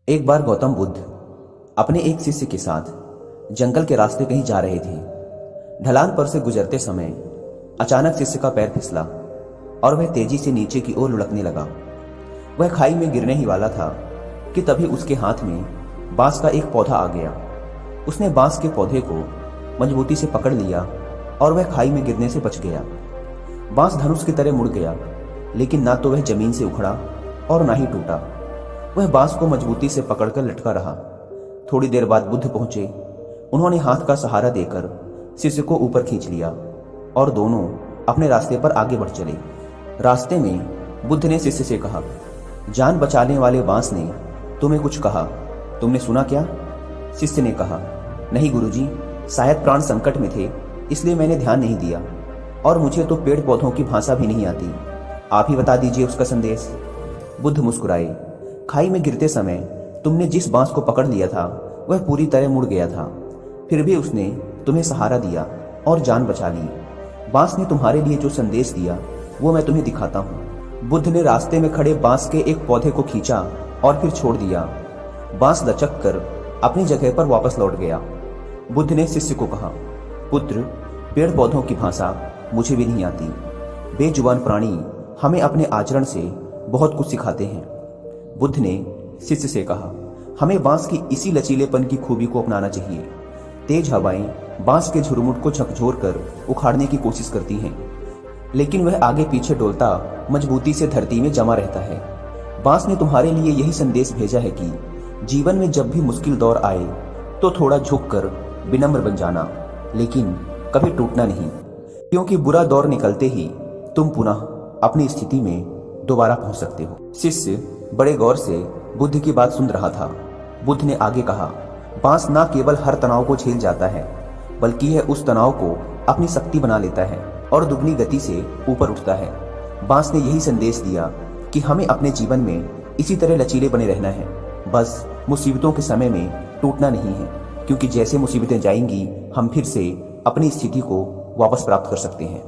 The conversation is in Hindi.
एक बार गौतम बुद्ध अपने एक शिष्य के साथ जंगल के रास्ते कहीं जा रहे थे। ढलान पर से गुजरते समय अचानक शिष्य का पैर फिसला और वह तेजी से नीचे की ओर लुढ़कने लगा। वह खाई में गिरने ही वाला था कि तभी उसके हाथ में बांस का एक पौधा आ गया। उसने बांस के पौधे को मजबूती से पकड़ लिया और वह खाई में गिरने से बच गया। बांस धनुष की तरह मुड़ गया, लेकिन ना तो वह जमीन से उखड़ा और ना ही टूटा। वह बांस को मजबूती से पकड़कर लटका रहा। थोड़ी देर बाद बुद्ध पहुंचे। उन्होंने हाथ का सहारा देकर शिष्य को ऊपर खींच लिया और दोनों अपने रास्ते पर आगे बढ़ चले। रास्ते में बुद्ध ने शिष्य से कहा, जान बचाने वाले बांस ने तुम्हें कुछ कहा, तुमने सुना क्या? शिष्य ने कहा, नहीं गुरुजी, शायद प्राण संकट में थे, इसलिए मैंने ध्यान नहीं दिया और मुझे तो पेड़ पौधों की भाषा भी नहीं आती। आप ही बता दीजिए उसका संदेश। बुद्ध मुस्कुराए। खाई में गिरते समय तुमने जिस बांस को पकड़ लिया था वह पूरी तरह मुड़ गया था, फिर भी उसने तुम्हें सहारा दिया और जान बचा ली। बांस ने तुम्हारे लिए जो संदेश दिया वो मैं तुम्हें दिखाता हूँ। बुद्ध ने रास्ते में खड़े बांस के एक पौधे को खींचा और फिर छोड़ दिया। बांस लचक कर अपनी जगह पर वापस लौट गया। बुद्ध ने शिष्य को कहा, पुत्र, पेड़ पौधों की भाषा मुझे भी नहीं आती। बेजुबान प्राणी हमें अपने आचरण से बहुत कुछ सिखाते हैं। बुद्ध ने शिष्य से कहा, हमें बांस की इसी लचीलेपन की खूबी को अपनाना चाहिए। तेज हवाएं बांस के झुरमुट को झकझोर कर उखाड़ने की कोशिश करती हैं, लेकिन वह आगे पीछे डोलता मजबूती से धरती में जमा रहता है। बांस ने तुम्हारे लिए यही संदेश भेजा है कि जीवन में जब भी मुश्किल दौर आए तो थोड़ा झुक कर विनम्र बन जाना, लेकिन कभी टूटना नहीं, क्योंकि बुरा दौर निकलते ही तुम पुनः अपनी स्थिति में दोबारा पहुंच सकते हो। शिष्य बड़े गौर से बुद्ध की बात सुन रहा था। बुद्ध ने आगे कहा, बांस न केवल हर तनाव को झेल जाता है, बल्कि यह उस तनाव को अपनी शक्ति बना लेता है और दुगनी गति से ऊपर उठता है। बांस ने यही संदेश दिया कि हमें अपने जीवन में इसी तरह लचीले बने रहना है, बस मुसीबतों के समय में टूटना नहीं है, क्योंकि जैसे मुसीबतें जाएंगी हम फिर से अपनी स्थिति को वापस प्राप्त कर सकते हैं।